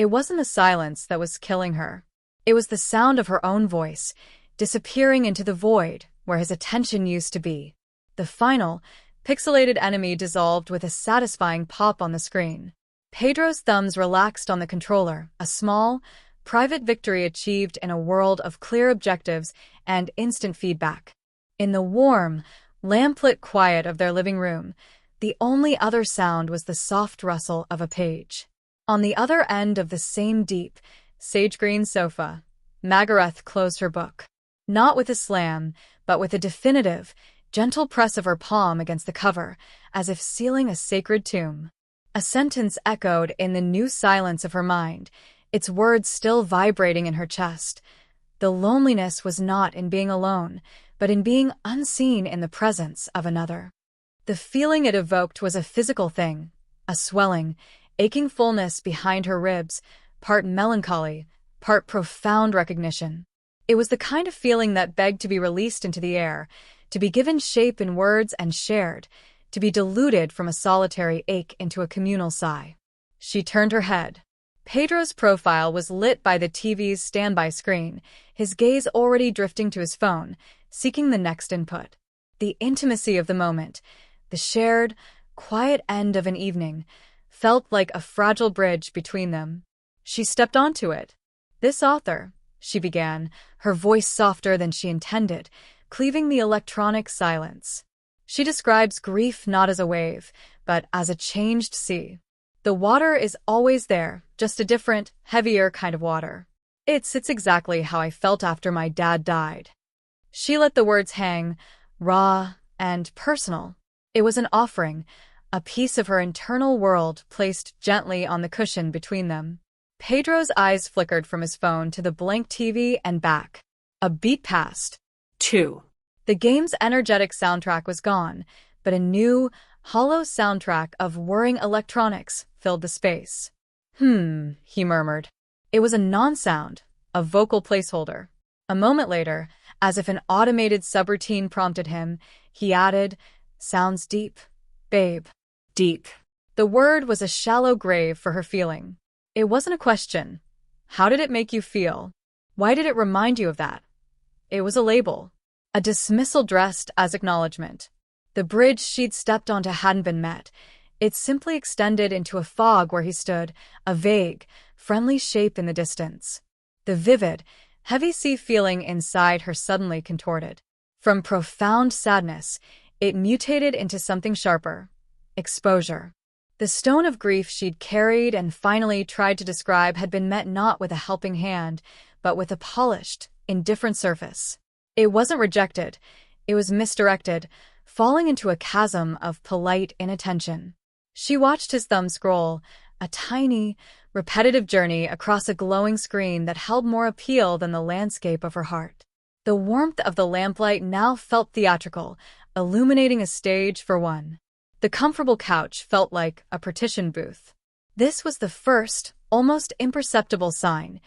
It wasn't the silence that was killing her. It was the sound of her own voice, disappearing into the void where his attention used to be. The final, pixelated enemy dissolved with a satisfying pop on the screen. Pedro's thumbs relaxed on the controller, a small, private victory achieved in a world of clear objectives and instant feedback. In the warm, lamplit quiet of their living room, the only other sound was the soft rustle of a page. On the other end of the same deep, sage-green sofa, Magareth closed her book. Not with a slam, but with a definitive, gentle press of her palm against the cover, as if sealing a sacred tomb. A sentence echoed in the new silence of her mind, its words still vibrating in her chest. The loneliness was not in being alone, but in being unseen in the presence of another. The feeling it evoked was a physical thing, a swelling, aching fullness behind her ribs, part melancholy, part profound recognition. It was the kind of feeling that begged to be released into the air, to be given shape in words and shared, to be diluted from a solitary ache into a communal sigh. She turned her head. Pedro's profile was lit by the TV's standby screen, his gaze already drifting to his phone, seeking the next input. The intimacy of the moment, the shared, quiet end of an evening, felt like a fragile bridge between them. She stepped onto it. "This author," she began, her voice softer than she intended, cleaving the electronic silence. "She describes grief not as a wave, but as a changed sea. The water is always there, just a different, heavier kind of water. It's exactly how I felt after my dad died." She let the words hang, raw and personal. It was an offering, a piece of her internal world placed gently on the cushion between them. Pedro's eyes flickered from his phone to the blank TV and back. A beat passed. 2. The game's energetic soundtrack was gone, but a new, hollow soundtrack of whirring electronics filled the space. He murmured. It was a non-sound, a vocal placeholder. A moment later, as if an automated subroutine prompted him, he added, "Sounds deep, babe." Deep. The word was a shallow grave for her feeling. It wasn't a question. How did it make you feel? Why did it remind you of that? It was a label. A dismissal dressed as acknowledgement. The bridge she'd stepped onto hadn't been met. It simply extended into a fog where he stood, a vague, friendly shape in the distance. The vivid, heavy sea feeling inside her suddenly contorted. From profound sadness, it mutated into something sharper. Exposure. The stone of grief she'd carried and finally tried to describe had been met not with a helping hand, but with a polished, indifferent surface. It wasn't rejected. It was misdirected, falling into a chasm of polite inattention. She watched his thumb scroll, a tiny, repetitive journey across a glowing screen that held more appeal than the landscape of her heart. The warmth of the lamplight now felt theatrical, illuminating a stage for one. The comfortable couch felt like a partition booth. This was the first, almost imperceptible sign.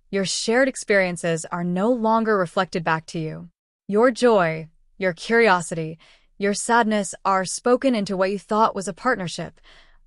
Your shared experiences are no longer reflected back to you. Your joy, your curiosity, your sadness are spoken into what you thought was a partnership,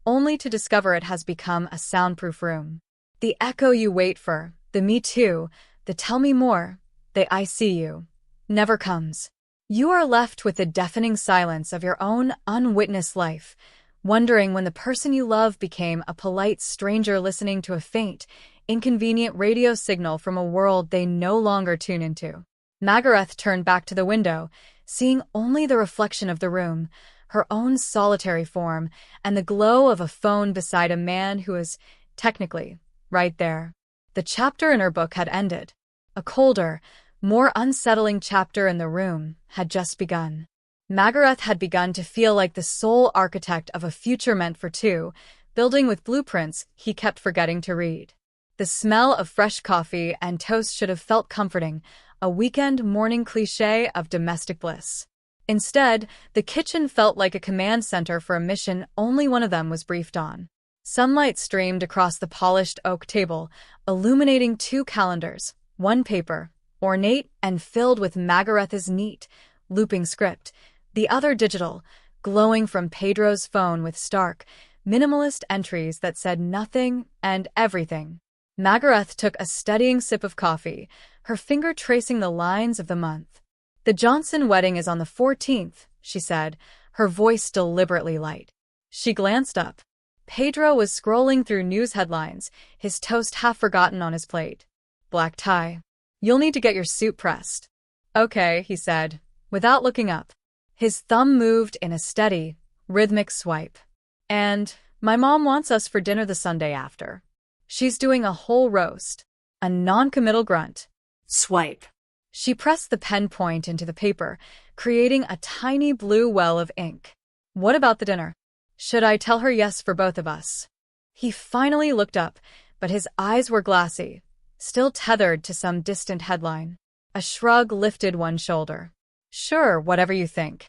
only to discover it has become a soundproof room. The echo you wait for, the me too, the tell me more, the I see you, never comes. You are left with the deafening silence of your own unwitnessed life, wondering when the person you love became a polite stranger listening to a faint, inconvenient radio signal from a world they no longer tune into. Magareth turned back to the window, seeing only the reflection of the room, her own solitary form, and the glow of a phone beside a man who was, technically, right there. The chapter in her book had ended. A colder, more unsettling chapter in the room had just begun. Magareth had begun to feel like the sole architect of a future meant for two, building with blueprints he kept forgetting to read. The smell of fresh coffee and toast should have felt comforting, a weekend morning cliché of domestic bliss. Instead, the kitchen felt like a command center for a mission only one of them was briefed on. Sunlight streamed across the polished oak table, illuminating 2 calendars, one paper, ornate and filled with Magareth's neat, looping script, the other digital, glowing from Pedro's phone with stark, minimalist entries that said nothing and everything. Magareth took a steadying sip of coffee, her finger tracing the lines of the month. "The Johnson wedding is on the 14th, she said, her voice deliberately light. She glanced up. Pedro was scrolling through news headlines, his toast half forgotten on his plate. "Black tie. You'll need to get your suit pressed." "Okay," he said, without looking up. His thumb moved in a steady, rhythmic swipe. "And my mom wants us for dinner the Sunday after. She's doing a whole roast." A non-committal grunt. Swipe. She pressed the pen point into the paper, creating a tiny blue well of ink. "What about the dinner? Should I tell her yes for both of us?" He finally looked up, but his eyes were glassy, still tethered to some distant headline. A shrug lifted one shoulder. "Sure, whatever you think."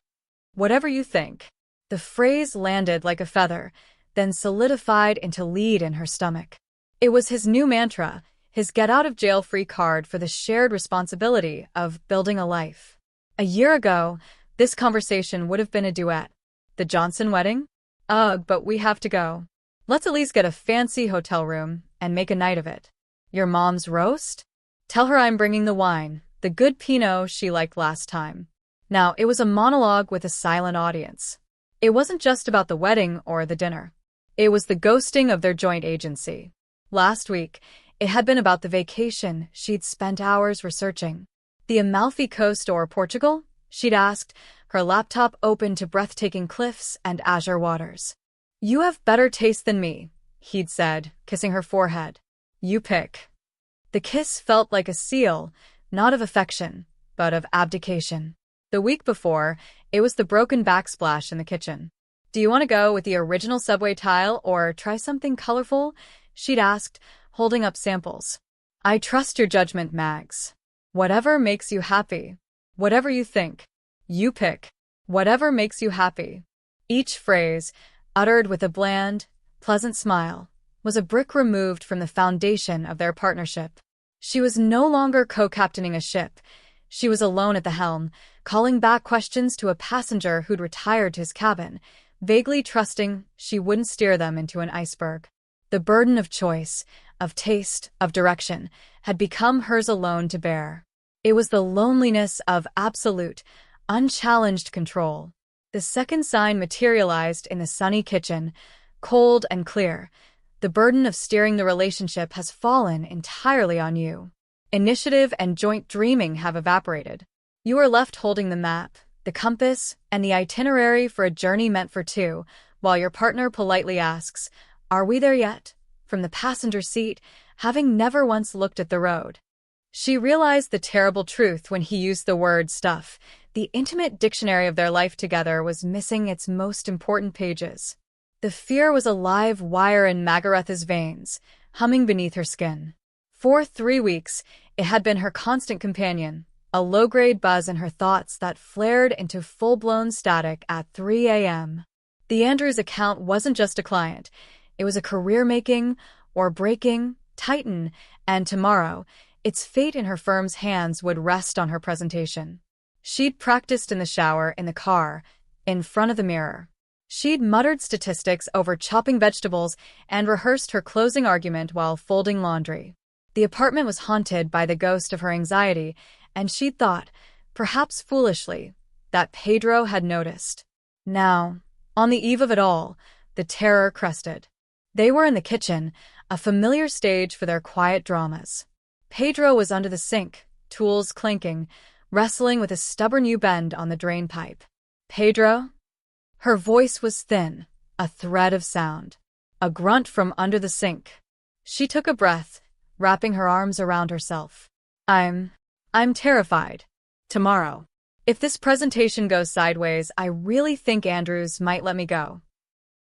"Whatever you think." The phrase landed like a feather, then solidified into lead in her stomach. It was his new mantra, his get-out-of-jail-free card for the shared responsibility of building a life. A year ago, this conversation would have been a duet. The Johnson wedding? Ugh, but we have to go. Let's at least get a fancy hotel room and make a night of it. Your mom's roast? Tell her I'm bringing the wine, the good Pinot she liked last time. Now, it was a monologue with a silent audience. It wasn't just about the wedding or the dinner. It was the ghosting of their joint agency. Last week, it had been about the vacation she'd spent hours researching. The Amalfi Coast or Portugal? She'd asked, her laptop open to breathtaking cliffs and azure waters. "You have better taste than me," he'd said, kissing her forehead. "You pick." The kiss felt like a seal, not of affection, but of abdication. The week before, it was the broken backsplash in the kitchen. "Do you want to go with the original subway tile or try something colorful?" she'd asked, holding up samples. "I trust your judgment, Mags. Whatever makes you happy. Whatever you think. You pick. Whatever makes you happy." Each phrase, uttered with a bland, pleasant smile, was a brick removed from the foundation of their partnership. She was no longer co-captaining a ship. She was alone at the helm, calling back questions to a passenger who'd retired to his cabin, vaguely trusting she wouldn't steer them into an iceberg. The burden of choice, of taste, of direction, had become hers alone to bear. It was the loneliness of absolute, unchallenged control. The second sign materialized in the sunny kitchen, cold and clear. The burden of steering the relationship has fallen entirely on you. Initiative and joint dreaming have evaporated. You are left holding the map, the compass, and the itinerary for a journey meant for two, while your partner politely asks, "Are we there yet?" from the passenger seat, having never once looked at the road. She realized the terrible truth when he used the word stuff. The intimate dictionary of their life together was missing its most important pages. The fear was a live wire in Magareth's veins, humming beneath her skin. For 3 weeks, it had been her constant companion, a low-grade buzz in her thoughts that flared into full-blown static at 3 a.m. The Andrews account wasn't just a client. It was a career-making, or breaking, titan, and tomorrow, its fate in her firm's hands would rest on her presentation. She'd practiced in the shower, in the car, in front of the mirror. She'd muttered statistics over chopping vegetables and rehearsed her closing argument while folding laundry. The apartment was haunted by the ghost of her anxiety, and she'd thought, perhaps foolishly, that Pedro had noticed. Now, on the eve of it all, the terror crested. They were in the kitchen, a familiar stage for their quiet dramas. Pedro was under the sink, tools clinking, wrestling with a stubborn U-bend on the drain pipe. "Pedro?" Her voice was thin, a thread of sound. A grunt from under the sink. She took a breath, wrapping her arms around herself. I'm terrified. Tomorrow. If this presentation goes sideways, I really think Andrews might let me go."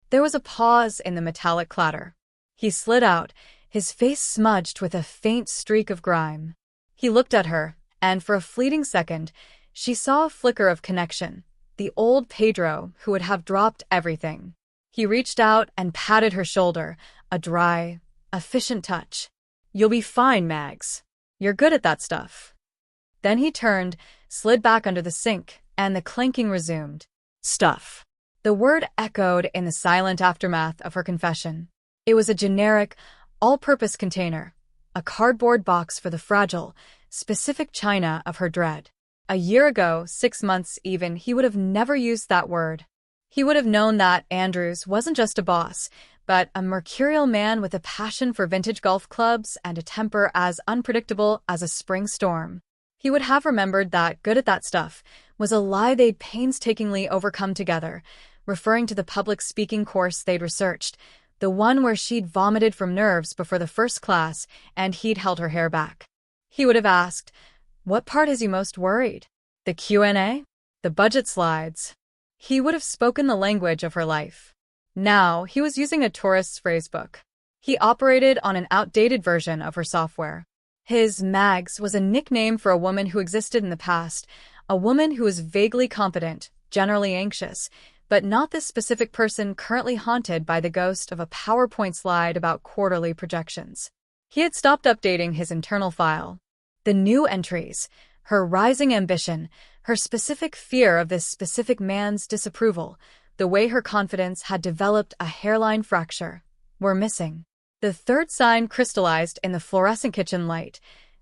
There was a pause in the metallic clatter. He slid out, his face smudged with a faint streak of grime. He looked at her, and for a fleeting second, she saw a flicker of connection, the old Pedro who would have dropped everything. He reached out and patted her shoulder, a dry, efficient touch. "You'll be fine, Mags. You're good at that stuff." Then he turned, slid back under the sink, and the clanking resumed. "Stuff." The word echoed in the silent aftermath of her confession. It was a generic, all-purpose container, a cardboard box for the fragile, specific china of her dread. A year ago, 6 months even, he would have never used that word. He would have known that Andrews wasn't just a boss, but a mercurial man with a passion for vintage golf clubs and a temper as unpredictable as a spring storm. He would have remembered that good at that stuff was a lie they'd painstakingly overcome together, referring to the public speaking course they'd researched, the one where she'd vomited from nerves before the first class and he'd held her hair back. He would have asked, "What part has you most worried? The Q&A? The budget slides?" He would have spoken the language of her life. Now, he was using a tourist's phrasebook. He operated on an outdated version of her software. His Mags was a nickname for a woman who existed in the past, a woman who was vaguely competent, generally anxious, but not this specific person currently haunted by the ghost of a PowerPoint slide about quarterly projections. He had stopped updating his internal file. The new entries, her rising ambition, her specific fear of this specific man's disapproval, the way her confidence had developed a hairline fracture, were missing. The third sign crystallized in the fluorescent kitchen light.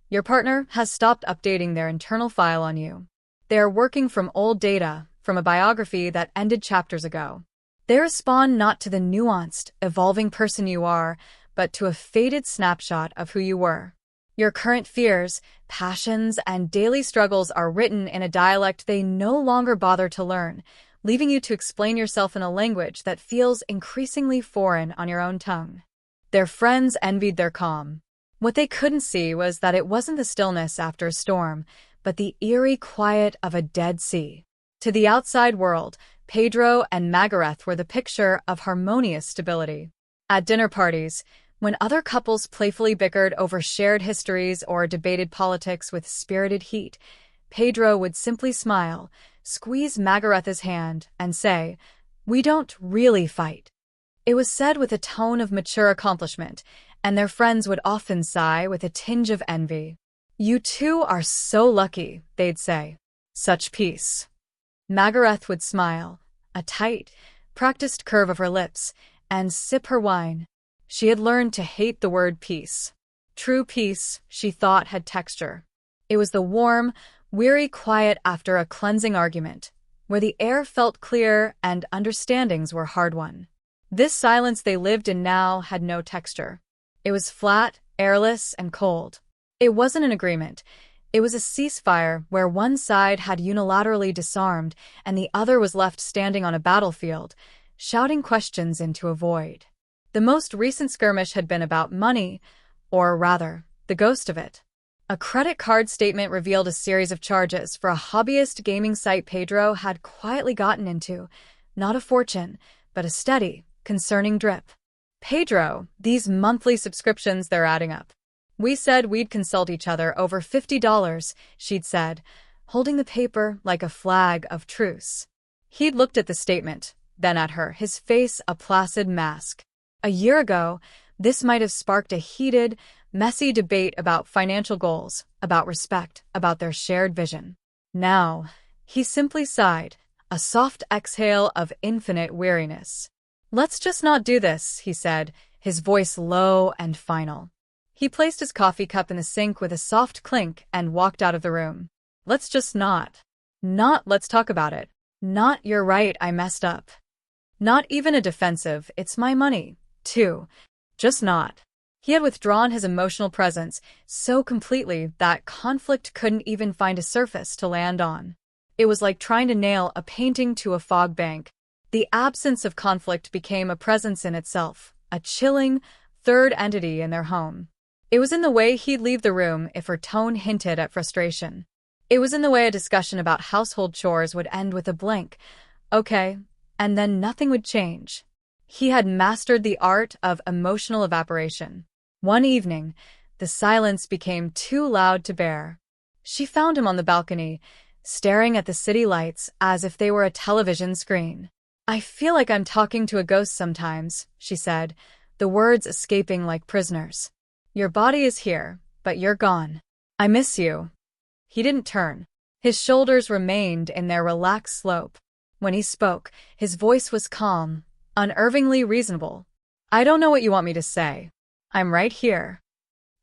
Your partner has stopped updating their internal file on you. They are working from old data, from a biography that ended chapters ago. They respond not to the nuanced, evolving person you are, but to a faded snapshot of who you were. Your current fears, passions, and daily struggles are written in a dialect they no longer bother to learn, leaving you to explain yourself in a language that feels increasingly foreign on your own tongue. Their friends envied their calm. What they couldn't see was that it wasn't the stillness after a storm, but the eerie quiet of a dead sea. To the outside world, Pedro and Magareth were the picture of harmonious stability. At dinner parties, when other couples playfully bickered over shared histories or debated politics with spirited heat, Pedro would simply smile, squeeze Magareth's hand, and say, "We don't really fight." It was said with a tone of mature accomplishment, and their friends would often sigh with a tinge of envy. "You two are so lucky," they'd say. "Such peace." Magareth would smile, a tight, practiced curve of her lips, and sip her wine. She had learned to hate the word peace. True peace, she thought, had texture. It was the warm, weary quiet after a cleansing argument, where the air felt clear and understandings were hard-won. This silence they lived in now had no texture. It was flat, airless, and cold. It wasn't an agreement. It was a ceasefire where one side had unilaterally disarmed and the other was left standing on a battlefield, shouting questions into a void. The most recent skirmish had been about money, or rather, the ghost of it. A credit card statement revealed a series of charges for a hobbyist gaming site Pedro had quietly gotten into, not a fortune, but a steady, concerning drip. "Pedro, these monthly subscriptions, they're adding up. We said we'd consult each other over $50, she'd said, holding the paper like a flag of truce. He'd looked at the statement, then at her, his face a placid mask. A year ago, this might have sparked a heated, messy debate about financial goals, about respect, about their shared vision. Now, he simply sighed, a soft exhale of infinite weariness. "Let's just not do this," he said, his voice low and final. He placed his coffee cup in the sink with a soft clink and walked out of the room. "Let's just not. Not let's talk about it. Not you're right, I messed up. Not even a defensive, it's my money, too. Just not." He had withdrawn his emotional presence so completely that conflict couldn't even find a surface to land on. It was like trying to nail a painting to a fog bank. The absence of conflict became a presence in itself, a chilling, third entity in their home. It was in the way he'd leave the room if her tone hinted at frustration. It was in the way a discussion about household chores would end with a blank, "Okay," and then nothing would change. He had mastered the art of emotional evaporation. One evening, the silence became too loud to bear. She found him on the balcony, staring at the city lights as if they were a television screen. "I feel like I'm talking to a ghost sometimes," she said, the words escaping like prisoners. "Your body is here, but you're gone. I miss you." He didn't turn. His shoulders remained in their relaxed slope. When he spoke, his voice was calm, unnervingly reasonable. "I don't know what you want me to say. I'm right here."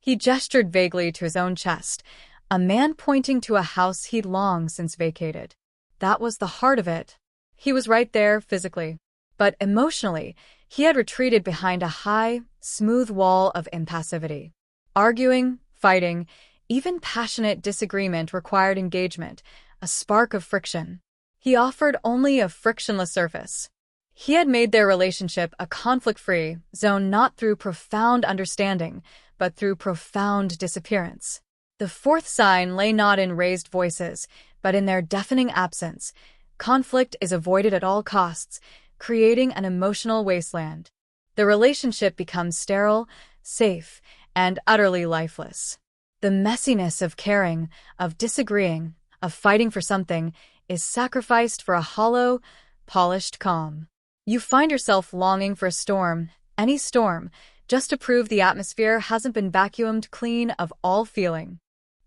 He gestured vaguely to his own chest, a man pointing to a house he'd long since vacated. That was the heart of it. He was right there, physically. But emotionally, he had retreated behind a high, smooth wall of impassivity. Arguing, fighting, even passionate disagreement required engagement, a spark of friction. He offered only a frictionless surface. He had made their relationship a conflict-free zone not through profound understanding, but through profound disappearance. The fourth sign lay not in raised voices, but in their deafening absence. Conflict is avoided at all costs, creating an emotional wasteland. The relationship becomes sterile, safe, and utterly lifeless. The messiness of caring, of disagreeing, of fighting for something is sacrificed for a hollow, polished calm. You find yourself longing for a storm, any storm, just to prove the atmosphere hasn't been vacuumed clean of all feeling.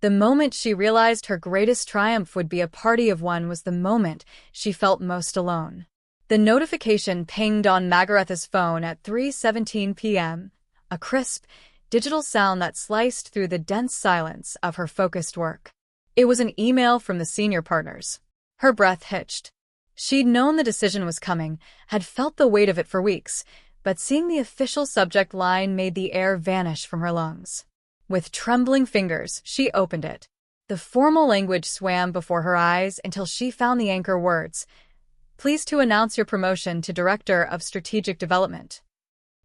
The moment she realized her greatest triumph would be a party of one was the moment she felt most alone. The notification pinged on Magareth's phone at 3:17 p.m., a crisp, digital sound that sliced through the dense silence of her focused work. It was an email from the senior partners. Her breath hitched. She'd known the decision was coming, had felt the weight of it for weeks, but seeing the official subject line made the air vanish from her lungs. With trembling fingers, she opened it. The formal language swam before her eyes until she found the anchor words. Pleased to announce your promotion to Director of Strategic Development.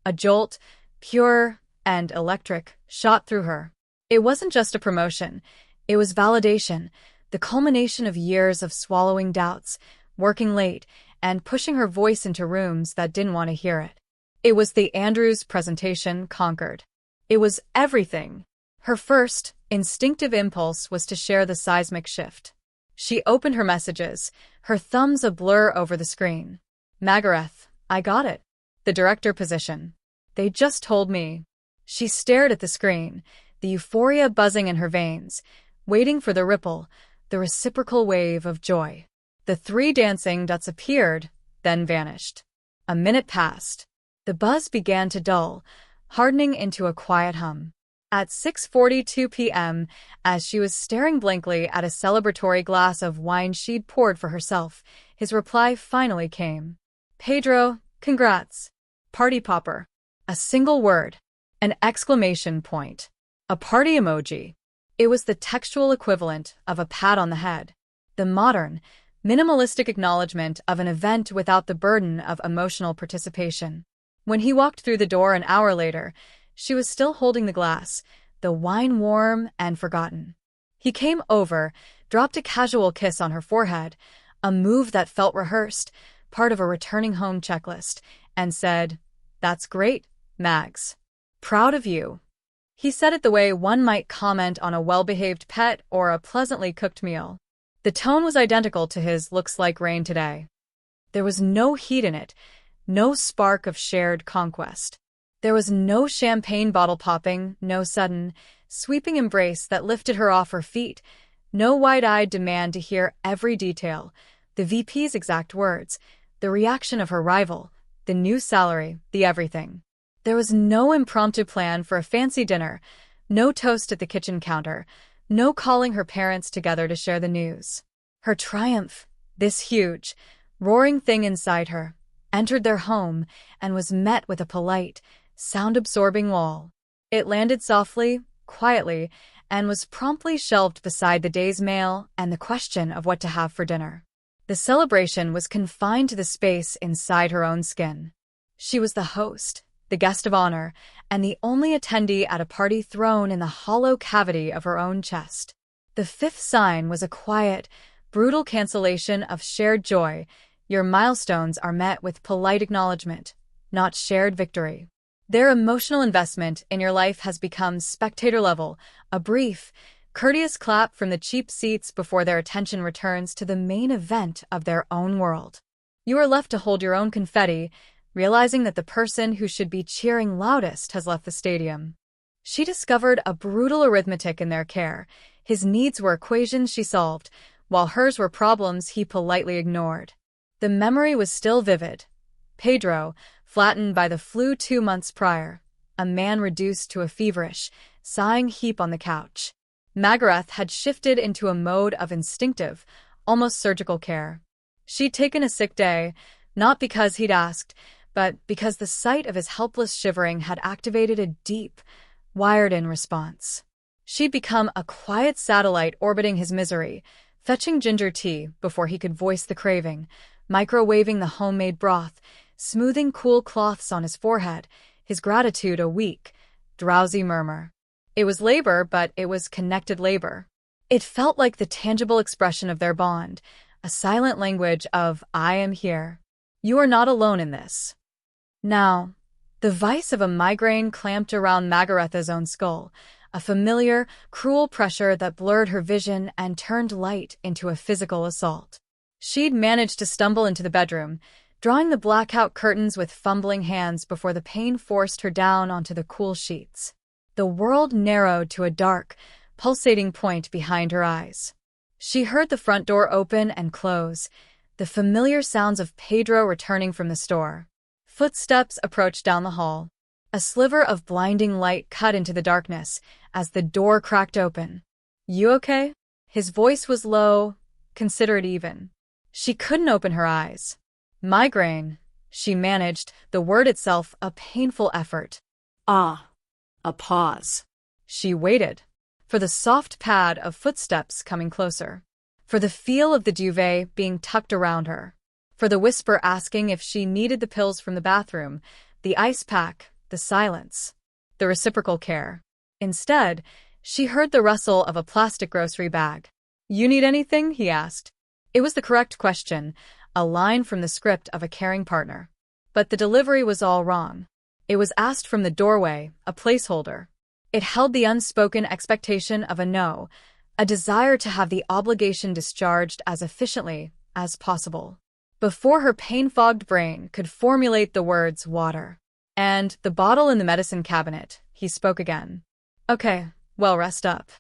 A jolt, pure and electric, shot through her. It wasn't just a promotion. It was validation, the culmination of years of swallowing doubts, working late, and pushing her voice into rooms that didn't want to hear it. It was the Andrews presentation conquered. It was everything. Her first, instinctive impulse was to share the seismic shift. She opened her messages, her thumbs a blur over the screen. Magareth, I got it. The director position. They just told me. She stared at the screen, the euphoria buzzing in her veins, waiting for the ripple, the reciprocal wave of joy. The three dancing dots appeared, then vanished. A minute passed. The buzz began to dull, hardening into a quiet hum. At 6:42 p.m., as she was staring blankly at a celebratory glass of wine she'd poured for herself, his reply finally came. Pedro, congrats. Party popper. A single word. An exclamation point. A party emoji. It was the textual equivalent of a pat on the head. The modern, minimalistic acknowledgement of an event without the burden of emotional participation. When he walked through the door an hour later, she was still holding the glass, the wine warm and forgotten. He came over, dropped a casual kiss on her forehead, a move that felt rehearsed, part of a returning home checklist, and said, That's great, Mags. Proud of you. He said it the way one might comment on a well-behaved pet or a pleasantly cooked meal. The tone was identical to his looks like rain today. There was no heat in it, no spark of shared conquest. There was no champagne bottle popping, no sudden, sweeping embrace that lifted her off her feet, no wide-eyed demand to hear every detail, the VP's exact words, the reaction of her rival, the new salary, the everything. There was no impromptu plan for a fancy dinner, no toast at the kitchen counter, no calling her parents together to share the news. Her triumph, this huge, roaring thing inside her, entered their home and was met with a polite, sound-absorbing wall. It landed softly, quietly, and was promptly shelved beside the day's mail and the question of what to have for dinner. The celebration was confined to the space inside her own skin. She was the host, the guest of honor, and the only attendee at a party thrown in the hollow cavity of her own chest. The fifth sign was a quiet, brutal cancellation of shared joy. Your milestones are met with polite acknowledgement, not shared victory. Their emotional investment in your life has become spectator level, a brief, courteous clap from the cheap seats before their attention returns to the main event of their own world. You are left to hold your own confetti, realizing that the person who should be cheering loudest has left the stadium. She discovered a brutal arithmetic in their care. His needs were equations she solved, while hers were problems he politely ignored. The memory was still vivid. Pedro, flattened by the flu 2 months prior, a man reduced to a feverish, sighing heap on the couch. Magareth had shifted into a mode of instinctive, almost surgical care. She'd taken a sick day, not because he'd asked, but because the sight of his helpless shivering had activated a deep, wired-in response. She'd become a quiet satellite orbiting his misery, fetching ginger tea before he could voice the craving, microwaving the homemade broth, smoothing cool cloths on his forehead, his gratitude a weak, drowsy murmur. It was labor, but it was connected labor. It felt like the tangible expression of their bond, a silent language of, I am here. You are not alone in this. Now, the vice of a migraine clamped around Magareth's own skull, a familiar, cruel pressure that blurred her vision and turned light into a physical assault. She'd managed to stumble into the bedroom, drawing the blackout curtains with fumbling hands before the pain forced her down onto the cool sheets. The world narrowed to a dark, pulsating point behind her eyes. She heard the front door open and close, the familiar sounds of Pedro returning from the store. Footsteps approached down the hall. A sliver of blinding light cut into the darkness as the door cracked open. You okay? His voice was low, considerate even. She couldn't open her eyes. Migraine, she managed, the word itself a painful effort. Ah. A pause. She waited, for the soft pad of footsteps coming closer, for the feel of the duvet being tucked around her, for the whisper asking if she needed the pills from the bathroom, the ice pack, the silence, the reciprocal care. Instead, she heard the rustle of a plastic grocery bag. You need anything? He asked. It was the correct question, a line from the script of a caring partner. But the delivery was all wrong. It was asked from the doorway, a placeholder. It held the unspoken expectation of a no, a desire to have the obligation discharged as efficiently as possible. Before her pain-fogged brain could formulate the words water. And the bottle in the medicine cabinet, he spoke again. Okay, well, rest up.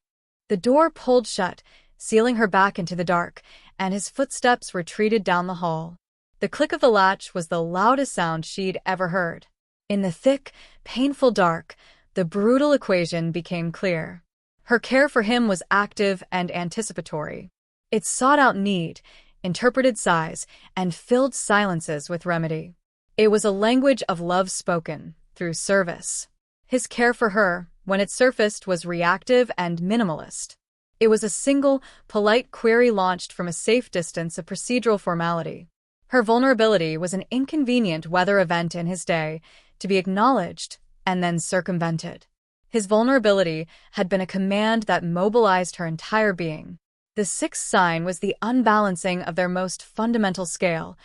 The door pulled shut, sealing her back into the dark, and his footsteps retreated down the hall. The click of the latch was the loudest sound she'd ever heard. In the thick, painful dark, the brutal equation became clear. Her care for him was active and anticipatory. It sought out need, interpreted sighs, and filled silences with remedy. It was a language of love spoken through service. His care for her, when it surfaced, was reactive and minimalist. It was a single, polite query launched from a safe distance of procedural formality. Her vulnerability was an inconvenient weather event in his day, to be acknowledged and then circumvented. His vulnerability had been a command that mobilized her entire being. The sixth sign was the unbalancing of their most fundamental scale.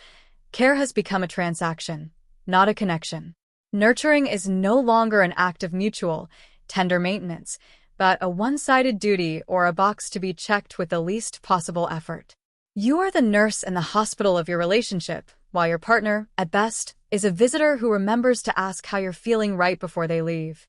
Care has become a transaction, not a connection. Nurturing is no longer an act of mutual, tender maintenance, but a one-sided duty or a box to be checked with the least possible effort. You are the nurse in the hospital of your relationship, while your partner, at best, is a visitor who remembers to ask how you're feeling right before they leave.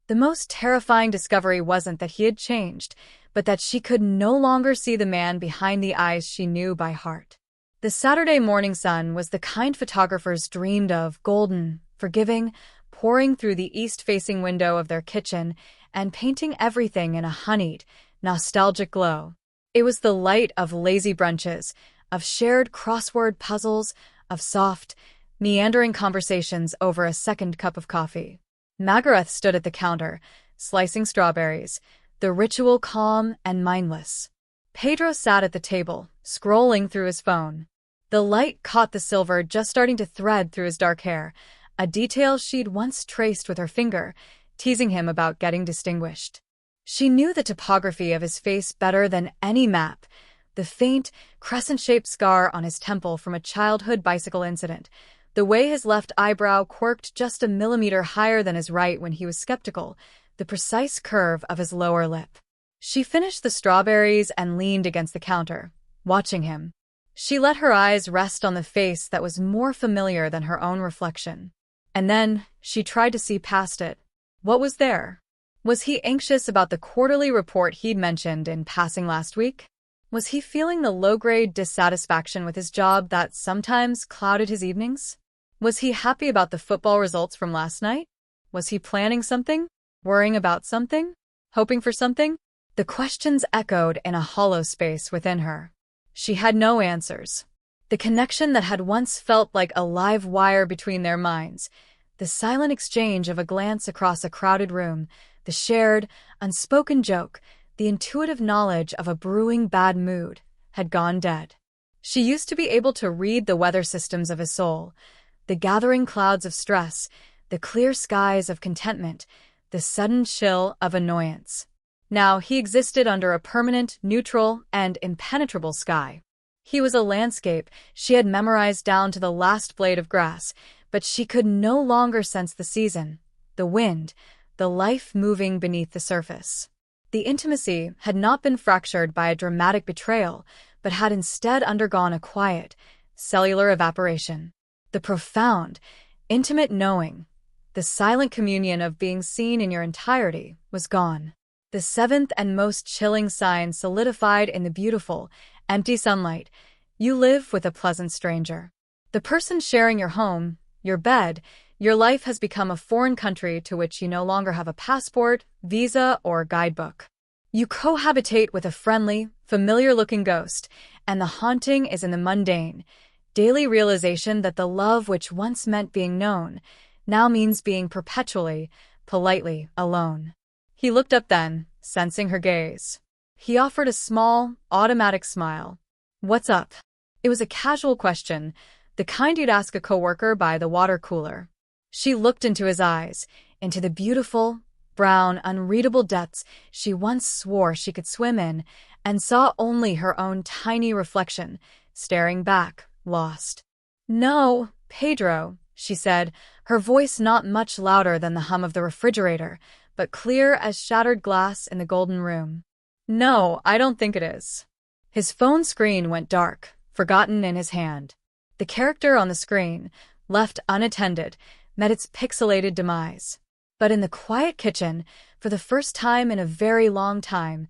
The most terrifying discovery wasn't that he had changed, but that she could no longer see the man behind the eyes she knew by heart. The Saturday morning sun was the kind photographers dreamed of, golden, forgiving, pouring through the east-facing window of their kitchen and painting everything in a honeyed, nostalgic glow. It was the light of lazy brunches, of shared crossword puzzles, of soft, meandering conversations over a second cup of coffee. Magareth stood at the counter, slicing strawberries, the ritual calm and mindless. Pedro sat at the table, scrolling through his phone. The light caught the silver just starting to thread through his dark hair, a detail she'd once traced with her finger, teasing him about getting distinguished. She knew the topography of his face better than any map, the faint, crescent-shaped scar on his temple from a childhood bicycle incident, the way his left eyebrow quirked just a millimeter higher than his right when he was skeptical, the precise curve of his lower lip. She finished the strawberries and leaned against the counter, watching him. She let her eyes rest on the face that was more familiar than her own reflection. And then she tried to see past it. What was there? Was he anxious about the quarterly report he'd mentioned in passing last week? Was he feeling the low-grade dissatisfaction with his job that sometimes clouded his evenings? Was he happy about the football results from last night? Was he planning something? Worrying about something? Hoping for something? The questions echoed in a hollow space within her. She had no answers. The connection that had once felt like a live wire between their minds, the silent exchange of a glance across a crowded room, the shared, unspoken joke, the intuitive knowledge of a brewing bad mood, had gone dead. She used to be able to read the weather systems of his soul, the gathering clouds of stress, the clear skies of contentment, the sudden chill of annoyance. Now he existed under a permanent, neutral, and impenetrable sky. He was a landscape she had memorized down to the last blade of grass, but she could no longer sense the season, the wind, the life moving beneath the surface. The intimacy had not been fractured by a dramatic betrayal, but had instead undergone a quiet, cellular evaporation. The profound, intimate knowing, the silent communion of being seen in your entirety, was gone. The seventh and most chilling sign solidified in the beautiful, empty sunlight. You live with a pleasant stranger. The person sharing your home, your bed, your life has become a foreign country to which you no longer have a passport, visa, or guidebook. You cohabitate with a friendly, familiar-looking ghost, and the haunting is in the mundane, daily realization that the love which once meant being known now means being perpetually, politely alone. He looked up then, sensing her gaze. He offered a small, automatic smile. "What's up?" It was a casual question, the kind you'd ask a coworker by the water cooler. She looked into his eyes, into the beautiful, brown, unreadable depths she once swore she could swim in, and saw only her own tiny reflection, staring back, lost. "No, Pedro," she said, her voice not much louder than the hum of the refrigerator, but clear as shattered glass in the golden room. "No, I don't think it is." His phone screen went dark, forgotten in his hand. The character on the screen, left unattended, met its pixelated demise. But in the quiet kitchen, for the first time in a very long time,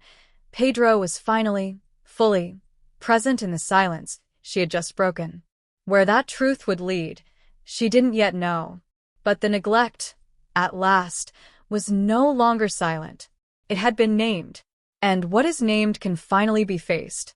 Pedro was finally, fully, present in the silence she had just broken. Where that truth would lead, she didn't yet know. But the neglect, at last, was no longer silent. It had been named, and what is named can finally be faced.